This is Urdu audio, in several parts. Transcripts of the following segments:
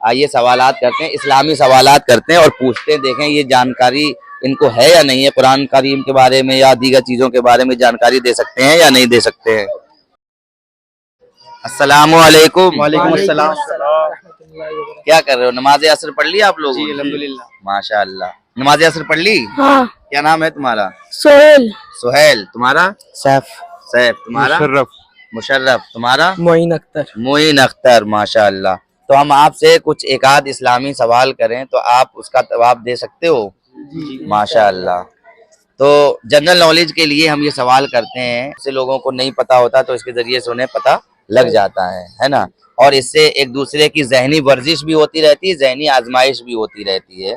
آئیے سوالات کرتے ہیں، اسلامی سوالات کرتے ہیں اور پوچھتے ہیں، دیکھیں یہ جانکاری ان کو ہے یا نہیں ہے، قرآن کریم کے بارے میں یا دیگر چیزوں کے بارے میں جانکاری دے سکتے ہیں یا نہیں دے سکتے ہیں۔ السلام علیکم۔ وعلیکم السلام۔ کیا کر رہے ہو؟ نماز عصر پڑھ لی آپ لوگوں نے؟ جی الحمدللہ۔ ماشاء اللہ۔ نماز عصر پڑھ لی؟ ہاں۔ کیا نام ہے تمہارا؟ سہیل۔ سہیل۔ تمہارا؟ سیف۔ سیف۔ تمہارا؟ مشرف۔ مشرف۔ تمہارا؟ معین اختر۔ معین اختر۔ ماشاء اللہ۔ تو ہم آپ سے کچھ ایک آدھ اسلامی سوال کریں تو آپ اس کا جواب دے سکتے ہو؟ ماشاء اللہ۔ تو جنرل نالج کے لیے ہم یہ سوال کرتے ہیں، اس سے لوگوں کو نہیں پتا ہوتا تو اس کے ذریعے سے انہیں پتا لگ جاتا ہے نا، اور اس سے ایک دوسرے کی ذہنی ورزش بھی ہوتی رہتی ہے، ذہنی آزمائش بھی ہوتی رہتی ہے،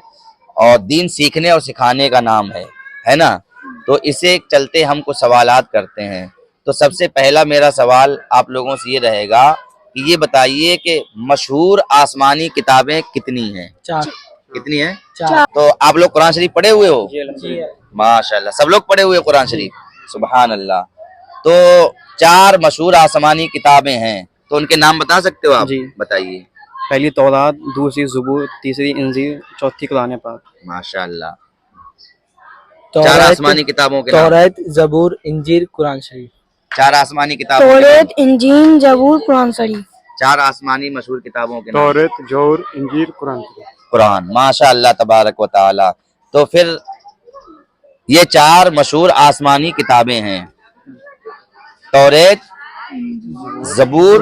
اور دین سیکھنے اور سکھانے کا نام ہے نا۔ تو اسے چلتے ہم کچھ سوالات کرتے ہیں۔ تو سب سے پہلا میرا سوال آپ لوگوں سے یہ رہے گا کہ یہ بتائیے کہ مشہور آسمانی کتابیں کتنی ہیں؟ 4۔ کتنی ہیں؟ 4۔ تو آپ لوگ قرآن شریف پڑھے ہوئے ہو؟ جی۔ ماشاء اللہ، سب لوگ پڑھے ہوئے قرآن شریف؟ سبحان اللہ۔ تو 4 مشہور آسمانی کتابیں ہیں، تو ان کے نام بتا سکتے ہو آپ؟ جی۔ بتائیے۔ پہلی تورات، دوسری زبور، تیسری انجیل، چوتھی قرآن پاک۔ ماشاء اللہ۔ 4 آسمانی کتابوں کے نام۔ تورات، زبور، انجیل، قرآن شریف۔ 4 آسمانی کتابوں کے توریت، انجیل، زبور، قرآن شریف۔ 4 آسمانی مشہور کتابوں کے نام۔ تورات، زبور، انجیل، قرآن شریف۔ قرآن۔ ماشاء اللہ تبارک و تعالی۔ تو پھر یہ 4 مشہور آسمانی کتابیں ہیں، توریت، زبور،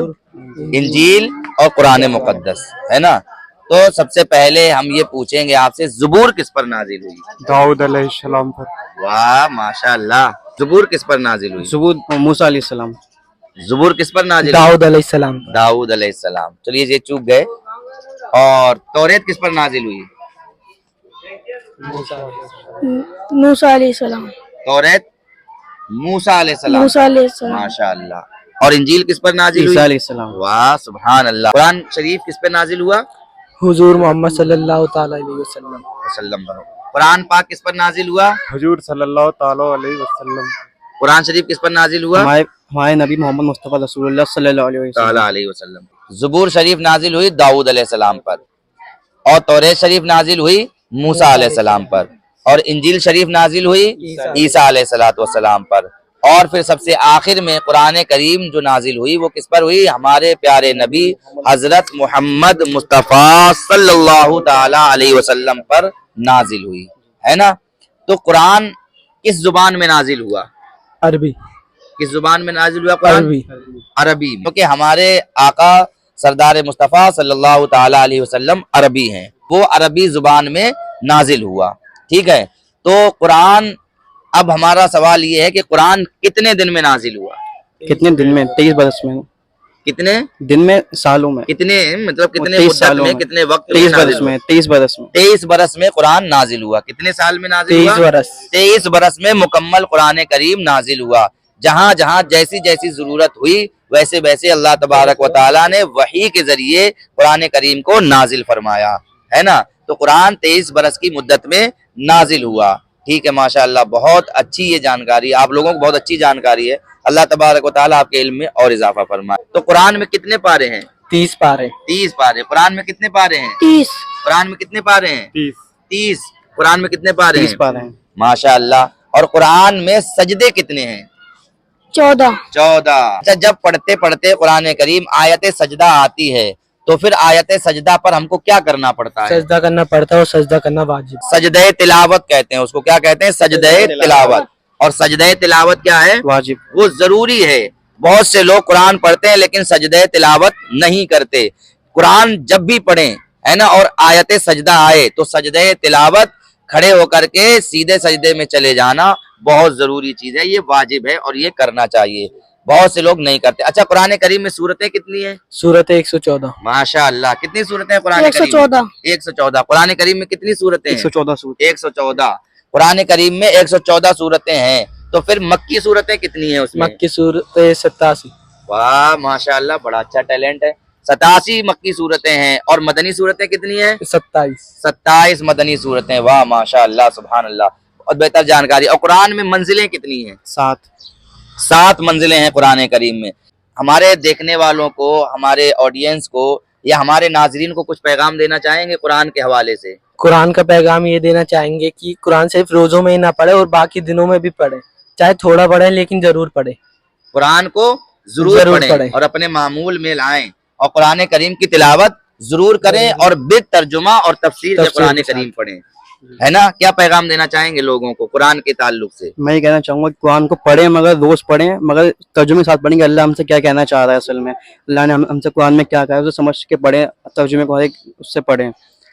انجیل اور قرآن مقدس، ہے نا۔ تو سب سے پہلے ہم یہ پوچھیں گے آپ سے، زبور کس پر نازل ہوئی؟ داؤد علیہ السلام پر۔ واہ ماشاء اللہ۔ زبور کس پر نازل ہوئی؟ زبور موسیٰ علیہ السلام۔ زبور کس پر نازل ہوئی؟ داؤد علیہ السلام۔ داؤد علیہ السلام۔ چلیے یہ چوک گئے۔ اور توریت کس پر نازل ہوئی؟ موسیٰ علیہ السلام۔ توریت موسیٰ علیہ السلام۔ موسیٰ علیہ السلام۔ ماشاء اللہ۔ اور انجیل کس پر نازل ہوئی؟ عیسیٰ علیہ السلام۔ واہ سبحان اللہ۔ قرآن شریف کس پر نازل ہوا؟ حضور محمد صلی اللہ تعالی علیہ وسلم۔ وسلم پر۔ قرآن پاک کس پر نازل ہوا؟ حضور صلی اللہ تعالی علیہ وسلم۔ قرآن شریف کس پر نازل ہوا؟ ہمارے نبی محمد مصطفیٰ رسول اللہ صلی اللہ علیہ وسلم۔ تعالی علیہ وسلم۔ زبور شریف نازل ہوئی داؤد علیہ السلام پر، اور توریت شریف نازل ہوئی موسیٰ علیہ السلام پر، اور انجیل شریف نازل ہوئی عیسیٰ علیہ السلام پر، اور پھر سب سے آخر میں قرآن کریم جو نازل ہوئی وہ کس پر ہوئی؟ ہمارے پیارے نبی حضرت محمد مصطفیٰ صلی اللہ تعالی علیہ وسلم پر نازل ہوئی، ہے نا۔ تو قرآن کس زبان میں نازل ہوا؟ عربی۔ کس زبان میں نازل ہوا قرآن؟ عربی۔ عربی، کیونکہ ہمارے آقا سردار مصطفیٰ صلی اللہ تعالی علیہ وسلم عربی ہیں، وہ عربی زبان میں نازل ہوا، ٹھیک ہے۔ تو قرآن، اب ہمارا سوال یہ ہے کہ قرآن کتنے دن میں نازل ہوا؟ کتنے دن میں؟ 23 برس میں۔ کتنے دن میں؟ سالوں میں۔ کتنے مطلب کتنے 23 مدت سالوں میں، میں۔ کتنے وقت میں 23 نازل برس ہوا؟ میں۔ 23 برس میں۔ 23 برس میں قرآن نازل ہوا۔ کتنے سال میں نازل ہوا؟ 23 برس۔ 23 برس میں مکمل قرآن کریم نازل ہوا۔ جہاں جہاں جیسی جیسی ضرورت ہوئی ویسے ویسے اللہ تبارک و تعالیٰ نے وحی کے ذریعے قرآن کریم کو نازل فرمایا، ہے نا۔ تو قرآن 23 برس کی مدت میں نازل ہوا، ٹھیک ہے۔ ماشاء اللہ، بہت اچھی یہ جانکاری، آپ لوگوں کو بہت اچھی جانکاری ہے۔ اللہ تبارک و تعالیٰ آپ کے علم میں اور اضافہ فرمائے۔ تو قرآن میں کتنے پارے ہیں؟ 30 پارے۔ 30 پارے۔ قرآن میں کتنے پارے ہیں؟ 30۔ قرآن میں کتنے پارے ہیں؟ 30۔ 30۔ قرآن میں کتنے پارے 30 ہیں؟ پارے ہیں۔ ماشاء اللہ۔ اور قرآن میں سجدے کتنے ہیں؟ 14۔ 14۔ اچھا، جب پڑھتے پڑھتے قرآن کریم آیت سجدہ آتی ہے تو پھر آیت سجدہ پر ہم کو کیا کرنا پڑتا ہے؟ سجدہ کرنا پڑتا ہے، اور سجدہ کرنا واجب۔ سجدہ تلاوت کہتے ہیں اس کو، کیا کہتے ہیں؟ سجدہ تلاوت۔ اور سجدہ تلاوت کیا ہے؟ واجب۔ وہ ضروری ہے۔ بہت سے لوگ قرآن پڑھتے ہیں لیکن سجدہ تلاوت نہیں کرتے۔ قرآن جب بھی پڑھیں، ہے نا، اور آیت سجدہ آئے تو سجدہ تلاوت کھڑے ہو کر کے سیدھے سجدے میں چلے جانا بہت ضروری چیز ہے، یہ واجب ہے اور یہ کرنا چاہیے۔ بہت سے لوگ نہیں کرتے۔ اچھا، قرآن کریم میں سورتیں کتنی ہیں؟ سورت 114۔ ماشاء اللہ۔ کتنی سورتیں ہیں قرآن کریم میں؟ 114۔ 114۔ قرآن کریم میں کتنی سورتیں ہیں؟ 114 سورت۔ 114۔ قرآن کریم میں 114 سورتیں ہیں، تو پھر مکی سورتیں کتنی ہیں اس میں؟ مکی سورت 87۔ واہ ماشاء اللہ، بڑا اچھا ٹیلنٹ ہے۔ 87 مکی صورتیں ہیں، اور مدنی صورتیں کتنی ہیں؟ 27۔ 27 مدنی صورتیں۔ واہ ماشاء اللہ، سبحان اللہ، بہت بہتر جانکاری۔ اور قرآن میں منزلیں کتنی ہیں؟ 7 منزلیں ہیں قرآن کریم میں۔ ہمارے دیکھنے والوں کو، ہمارے آڈینس کو یا ہمارے ناظرین کو کچھ پیغام دینا چاہیں گے قرآن کے حوالے سے؟ قرآن کا پیغام یہ دینا چاہیں گے کہ قرآن صرف روزوں میں ہی نہ پڑھے اور باقی دنوں میں بھی پڑھے، چاہے تھوڑا پڑھے لیکن ضرور پڑھے، قرآن کو ضرور پڑھیں اور اپنے معمول میں لائیں، اور قرآن کریم کی تلاوت ضرور کریں اور بالترجمہ اور تفسیر سے قرآن کریم پڑھیں، ہے نا؟ کیا پیغام دینا چاہیں گے لوگوں کو قرآن کے تعلق سے؟ میں یہ کہنا چاہوں گا کہ قرآن کو پڑھیں مگر روز پڑھیں، مگر ترجمے کے ساتھ پڑھیں کہ اللہ ہم سے کیا کہنا چاہ رہا ہے، اصل میں اللہ نے ہم سے قرآن میں کیا کہا ہے اسے سمجھ کے پڑھیں، ترجمے کو ہر ایک اس سے پڑھیں،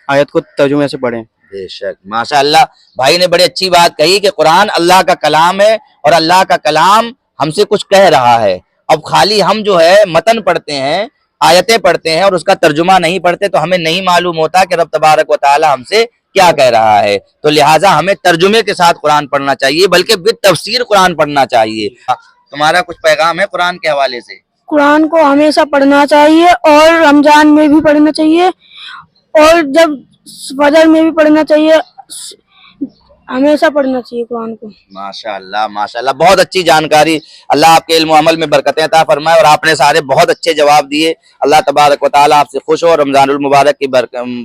آیت کو ترجمے سے پڑھیں۔ بے شک، ماشاء اللہ بھائی نے بڑی اچھی بات کہی کہ قرآن اللہ کا کلام ہے اور اللہ کا کلام ہم سے کچھ کہہ رہا ہے۔ اب خالی ہم جو ہے متن پڑھتے ہیں، آیتیں پڑھتے ہیں اور اس کا ترجمہ نہیں پڑھتے تو ہمیں نہیں معلوم ہوتا کہ رب تبارک و تعالی ہم سے کیا کہہ رہا ہے، تو لہٰذا ہمیں ترجمے کے ساتھ قرآن پڑھنا چاہیے، بلکہ بالتفسیر قرآن پڑھنا چاہیے۔ تمہارا کچھ پیغام ہے قرآن کے حوالے سے؟ قرآن کو ہمیشہ پڑھنا چاہیے اور رمضان میں بھی پڑھنا چاہیے اور جب فجر میں بھی پڑھنا چاہیے، ہمیشہ پڑھنا چاہیے قرآن کو۔ ماشاءاللہ ماشاءاللہ، بہت اچھی جانکاری، اللہ آپ کے علم و عمل میں برکتیں عطا فرمائے، اور آپ نے سارے بہت اچھے جواب دیے۔ اللہ تبارک و تعالیٰ آپ سے خوش ہو اور رمضان المبارک کی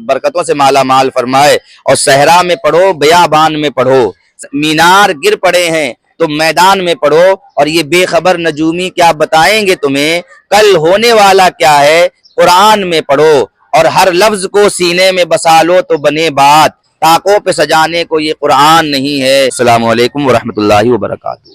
برکتوں سے مالا مال فرمائے۔ اور صحرا میں پڑھو، بیابان میں پڑھو، مینار گر پڑے ہیں تو میدان میں پڑھو، اور یہ بے خبر نجومی کیا بتائیں گے تمہیں، کل ہونے والا کیا ہے قرآن میں پڑھو، اور ہر لفظ کو سینے میں بسا لو تو بنے بات، طاقوں پہ سجانے کو یہ قرآن نہیں ہے۔ السلام علیکم ورحمۃ اللہ وبرکاتہ۔